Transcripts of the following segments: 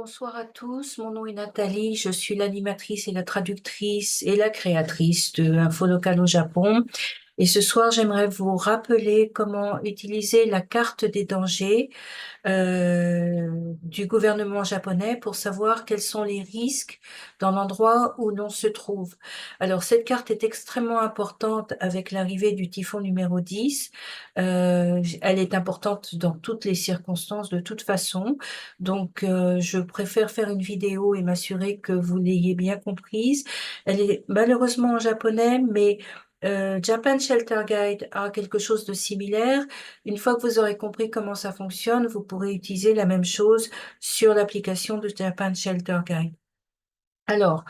Bonsoir à tous, mon nom est Nathalie, je suis l'animatrice et la traductrice et la créatrice de Info Local au Japon. Et ce soir, j'aimerais vous rappeler comment utiliser la carte des dangers du gouvernement japonais pour savoir quels sont les risques dans l'endroit où l'on se trouve. Alors, cette carte est extrêmement importante avec l'arrivée du typhon numéro 10. Elle est importante dans toutes les circonstances de toute façon. Donc, je préfère faire une vidéo et m'assurer que vous l'ayez bien comprise. Elle est malheureusement en japonais, mais Japan Shelter Guide a quelque chose de similaire. Une fois que vous aurez compris comment ça fonctionne, vous pourrez utiliser la même chose sur l'application de Japan Shelter Guide. Alors,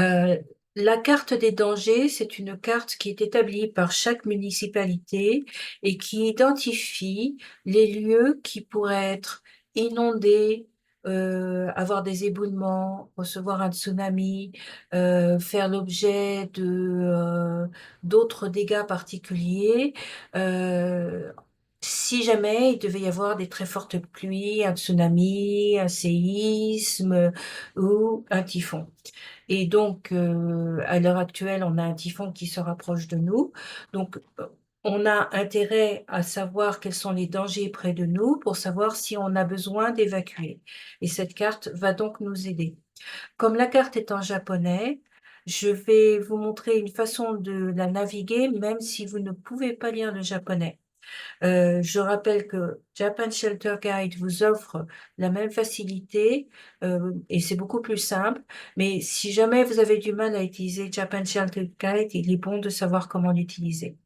euh, la carte des dangers, c'est une carte qui est établie par chaque municipalité et qui identifie les lieux qui pourraient être inondés, avoir des éboulements, recevoir un tsunami, faire l'objet de d'autres dégâts particuliers. Euh, Si jamais il devait y avoir des très fortes pluies, un tsunami, un séisme ou un typhon. Et donc, à l'heure actuelle, on a un typhon qui se rapproche de nous. Donc, on a intérêt à savoir quels sont les dangers près de nous pour savoir si on a besoin d'évacuer. Et cette carte va donc nous aider. Comme la carte est en japonais, je vais vous montrer une façon de la naviguer, même si vous ne pouvez pas lire le japonais. Je rappelle que Japan Shelter Guide vous offre la même facilité et c'est beaucoup plus simple. Mais si jamais vous avez du mal à utiliser Japan Shelter Guide, il est bon de savoir comment l'utiliser.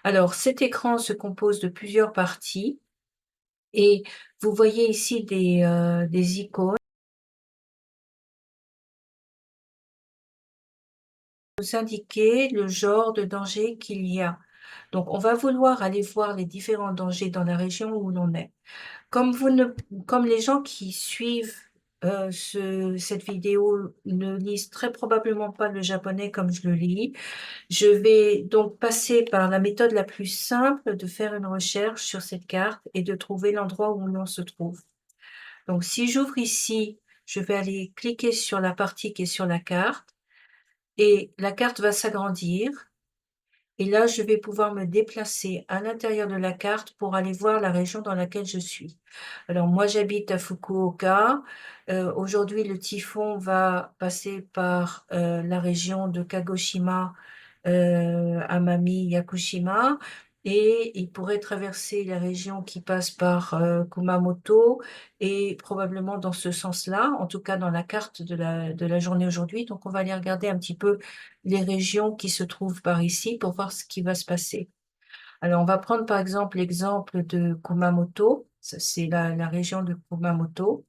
Alors, cet écran se compose de plusieurs parties et vous voyez ici des icônes. Vous indiquer le genre de danger qu'il y a. Donc, on va vouloir aller voir les différents dangers dans la région où l'on est. Comme les gens qui suivent cette vidéo ne lisent très probablement pas le japonais comme je le lis, je vais donc passer par la méthode la plus simple de faire une recherche sur cette carte et de trouver l'endroit où l'on se trouve. Donc, si j'ouvre ici, je vais aller cliquer sur la partie qui est sur la carte et la carte va s'agrandir. Et là, je vais pouvoir me déplacer à l'intérieur de la carte pour aller voir la région dans laquelle je suis. Alors, moi, j'habite à Fukuoka. Aujourd'hui, le typhon va passer par la région de Kagoshima, Amami, Yakushima, et il pourrait traverser la région qui passe par Kumamoto, et probablement dans ce sens-là, en tout cas dans la carte de la journée aujourd'hui. Donc, on va aller regarder un petit peu les régions qui se trouvent par ici pour voir ce qui va se passer. Alors, on va prendre par exemple l'exemple de Kumamoto. Ça, c'est la région de Kumamoto.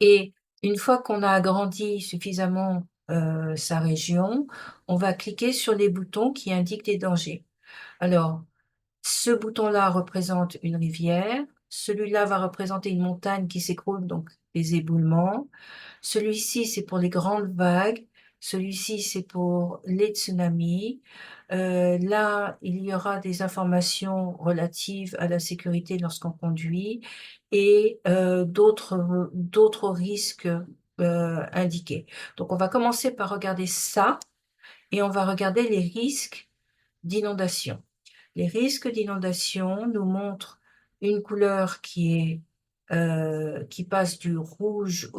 Et une fois qu'on a agrandi suffisamment sa région, on va cliquer sur les boutons qui indiquent des dangers. Alors, ce bouton-là représente une rivière. Celui-là va représenter une montagne qui s'écroule, donc les éboulements. Celui-ci, c'est pour les grandes vagues. Celui-ci, c'est pour les tsunamis. Là, il y aura des informations relatives à la sécurité lorsqu'on conduit et d'autres risques indiqués. Donc, on va commencer par regarder ça et on va regarder les risques d'inondation. Les risques d'inondation nous montrent une couleur qui passe du rouge,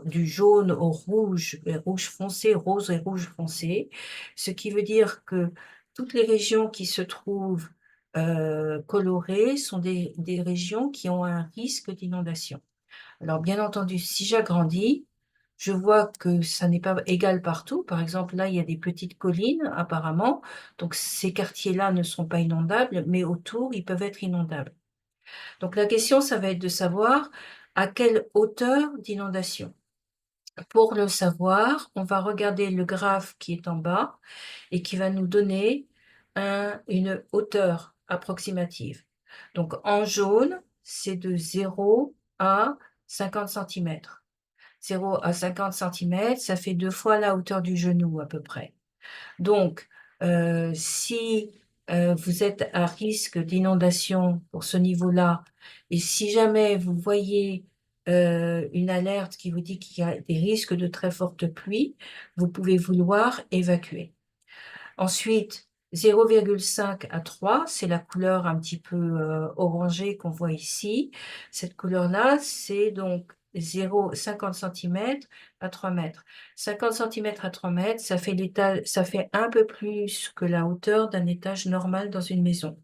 du jaune au rouge, rouge foncé, rose et rouge foncé, ce qui veut dire que toutes les régions qui se trouvent colorées sont des régions qui ont un risque d'inondation. Alors, bien entendu, si j'agrandis, je vois que ça n'est pas égal partout. Par exemple, là, il y a des petites collines, apparemment. Donc, ces quartiers-là ne sont pas inondables, mais autour, ils peuvent être inondables. Donc, la question, ça va être de savoir à quelle hauteur d'inondation. Pour le savoir, on va regarder le graphe qui est en bas et qui va nous donner une hauteur approximative. Donc, en jaune, c'est de 0 à 50 centimètres. 0 à 50 centimètres, ça fait 2 fois la hauteur du genou à peu près. Donc, si vous êtes à risque d'inondation pour ce niveau-là, et si jamais vous voyez une alerte qui vous dit qu'il y a des risques de très fortes pluies, vous pouvez vouloir évacuer. Ensuite, 0,5 à 3, c'est la couleur un petit peu orangée qu'on voit ici. Cette couleur-là, c'est donc 50 cm à 3 mètres. 50 cm à 3 mètres, ça fait un peu plus que la hauteur d'un étage normal dans une maison.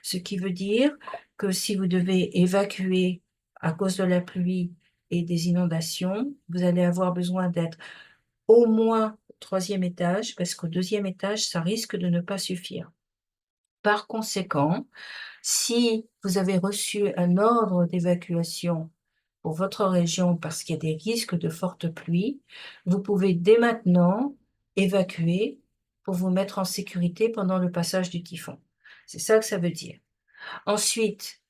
Ce qui veut dire que si vous devez évacuer à cause de la pluie et des inondations, vous allez avoir besoin d'être au moins au troisième étage, parce qu'au deuxième étage, ça risque de ne pas suffire. Par conséquent, si vous avez reçu un ordre d'évacuation pour votre région parce qu'il y a des risques de fortes pluies, vous pouvez dès maintenant évacuer pour vous mettre en sécurité pendant le passage du typhon. C'est ça que ça veut dire. Ensuite,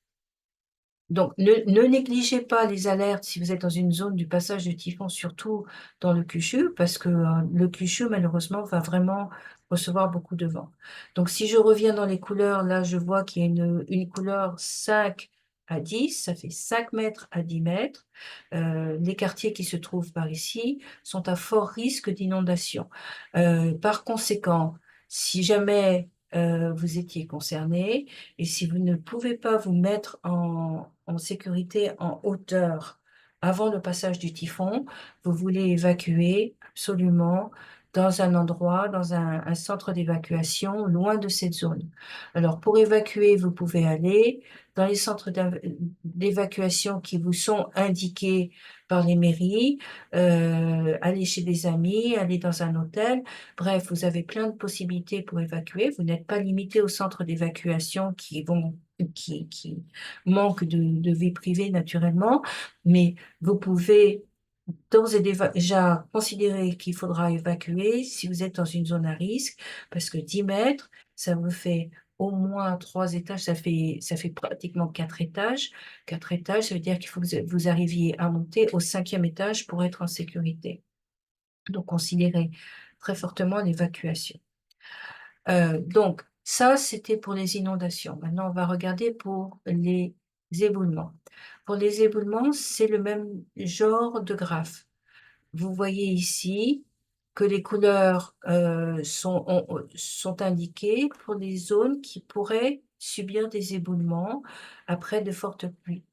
donc, ne négligez pas les alertes si vous êtes dans une zone du passage du typhon, surtout dans le Kyushu, parce que le Kyushu, malheureusement, va vraiment recevoir beaucoup de vent. Donc, si je reviens dans les couleurs, là, je vois qu'il y a une couleur 5 à 10, ça fait 5 mètres à 10 mètres. Les quartiers qui se trouvent par ici sont à fort risque d'inondation. Par conséquent, si jamais vous étiez concerné, et si vous ne pouvez pas vous mettre en sécurité en hauteur avant le passage du typhon, vous voulez évacuer absolument dans un endroit, dans un centre d'évacuation, loin de cette zone. Alors, pour évacuer, vous pouvez aller dans les centres d'évacuation qui vous sont indiqués par les mairies, aller chez des amis, aller dans un hôtel. Bref, vous avez plein de possibilités pour évacuer. Vous n'êtes pas limité aux centres d'évacuation qui manquent de vie privée naturellement, mais vous pouvez d'ores et déjà considérer qu'il faudra évacuer si vous êtes dans une zone à risque, parce que 10 mètres, ça vous fait au moins 3 étages, ça fait pratiquement 4 étages. 4 étages, ça veut dire qu'il faut que vous arriviez à monter au 5e étage pour être en sécurité. Donc, considérez très fortement l'évacuation. Donc, ça, c'était pour les inondations. Maintenant, on va regarder pour les éboulements. Pour les éboulements, c'est le même genre de graphe. Vous voyez ici que les couleurs sont indiquées pour les zones qui pourraient subir des éboulements après de fortes pluies.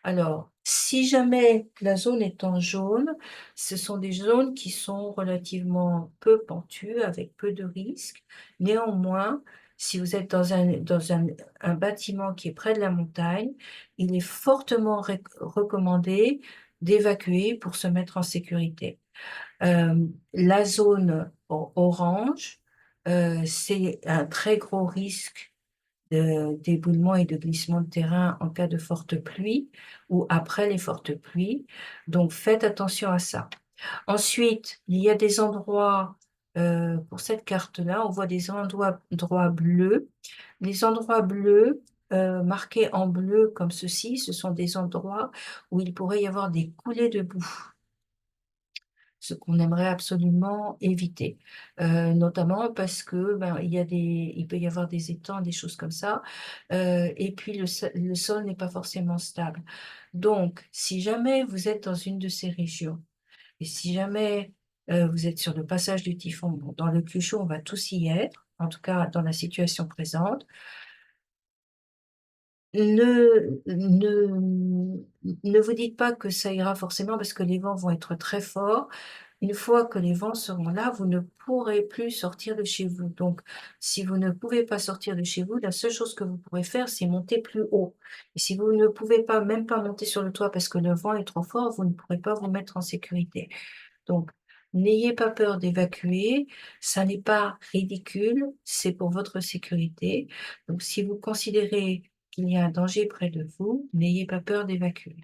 Alors, si jamais la zone est en jaune, ce sont des zones qui sont relativement peu pentues, avec peu de risques. Néanmoins, si vous êtes dans un bâtiment qui est près de la montagne, il est fortement recommandé d'évacuer pour se mettre en sécurité. La zone orange, c'est un très gros risque d'éboulement et de glissement de terrain en cas de forte pluie ou après les fortes pluies. Donc, faites attention à ça. Ensuite, il y a des endroits, pour cette carte-là, on voit des endroits bleus. Les endroits bleus, marqués en bleu comme ceci, ce sont des endroits où il pourrait y avoir des coulées de boue, ce qu'on aimerait absolument éviter, notamment parce que, il peut y avoir des étangs, des choses comme ça, et puis le sol n'est pas forcément stable. Donc, si jamais vous êtes dans une de ces régions et si jamais, vous êtes sur le passage du typhon, bon, dans le Kyushu, on va tous y être, en tout cas dans la situation présente. Ne vous dites pas que ça ira forcément parce que les vents vont être très forts. Une fois que les vents seront là, vous ne pourrez plus sortir de chez vous. Donc, si vous ne pouvez pas sortir de chez vous, la seule chose que vous pourrez faire, c'est monter plus haut. Et si vous ne pouvez pas, même pas monter sur le toit parce que le vent est trop fort, vous ne pourrez pas vous mettre en sécurité. Donc, n'ayez pas peur d'évacuer, ça n'est pas ridicule, c'est pour votre sécurité. Donc, si vous considérez qu'il y a un danger près de vous, n'ayez pas peur d'évacuer.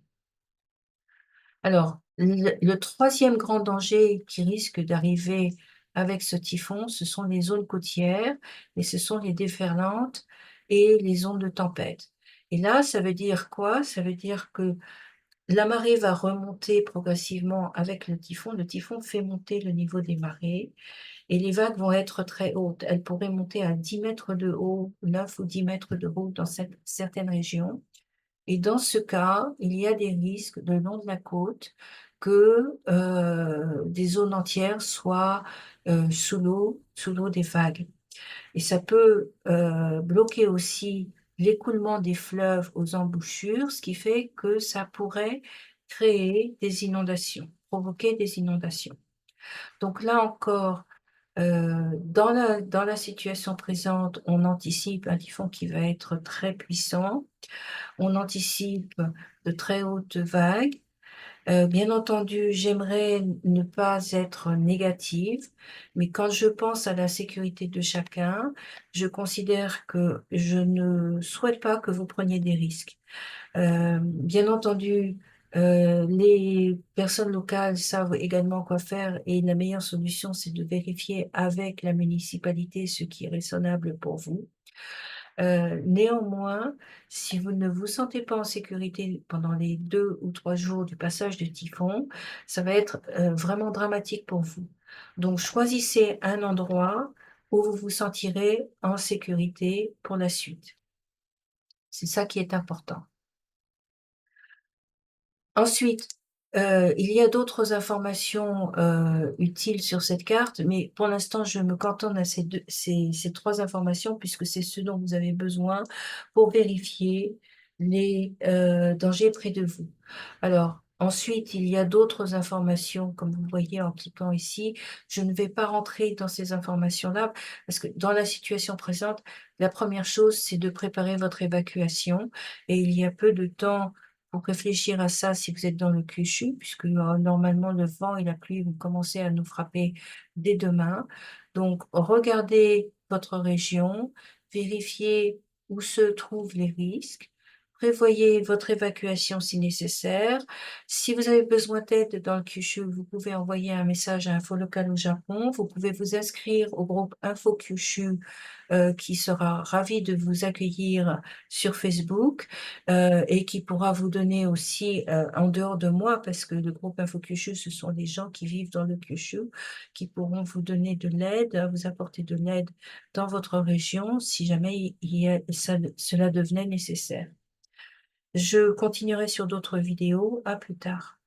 Alors, le troisième grand danger qui risque d'arriver avec ce typhon, ce sont les zones côtières et ce sont les déferlantes et les zones de tempête. Et là, ça veut dire quoi? Ça veut dire que la marée va remonter progressivement avec le typhon. Le typhon fait monter le niveau des marées et les vagues vont être très hautes. Elles pourraient monter à 10 mètres de haut, 9 ou 10 mètres de haut dans certaines régions. Et dans ce cas, il y a des risques le long de la côte que des zones entières soient sous l'eau des vagues. Et ça peut bloquer aussi l'écoulement des fleuves aux embouchures, ce qui fait que ça pourrait créer des inondations, provoquer des inondations. Donc là encore, dans la situation présente, on anticipe un typhon qui va être très puissant, on anticipe de très hautes vagues. Bien entendu, j'aimerais ne pas être négative, mais quand je pense à la sécurité de chacun, je considère que je ne souhaite pas que vous preniez des risques. Bien entendu, les personnes locales savent également quoi faire et la meilleure solution, c'est de vérifier avec la municipalité ce qui est raisonnable pour vous. Néanmoins, si vous ne vous sentez pas en sécurité pendant les 2 ou 3 jours du passage du typhon, ça va être, vraiment dramatique pour vous. Donc choisissez un endroit où vous vous sentirez en sécurité pour la suite. C'est ça qui est important. Ensuite, il y a d'autres informations, utiles sur cette carte, mais pour l'instant, je me cantonne à ces 3 informations puisque c'est ce dont vous avez besoin pour vérifier les, dangers près de vous. Alors, ensuite, il y a d'autres informations, comme vous voyez en cliquant ici. Je ne vais pas rentrer dans ces informations-là parce que dans la situation présente, la première chose, c'est de préparer votre évacuation et il y a peu de temps pour réfléchir à ça si vous êtes dans le Kyushu, puisque normalement le vent et la pluie vont commencer à nous frapper dès demain. Donc regardez votre région, vérifiez où se trouvent les risques, prévoyez votre évacuation si nécessaire. Si vous avez besoin d'aide dans le Kyushu, vous pouvez envoyer un message à Info Local au Japon. Vous pouvez vous inscrire au groupe Info Kyushu qui sera ravi de vous accueillir sur Facebook et qui pourra vous donner aussi, en dehors de moi, parce que le groupe Info Kyushu, ce sont des gens qui vivent dans le Kyushu, qui pourront vous donner de l'aide, vous apporter de l'aide dans votre région si jamais cela devenait nécessaire. Je continuerai sur d'autres vidéos. À plus tard.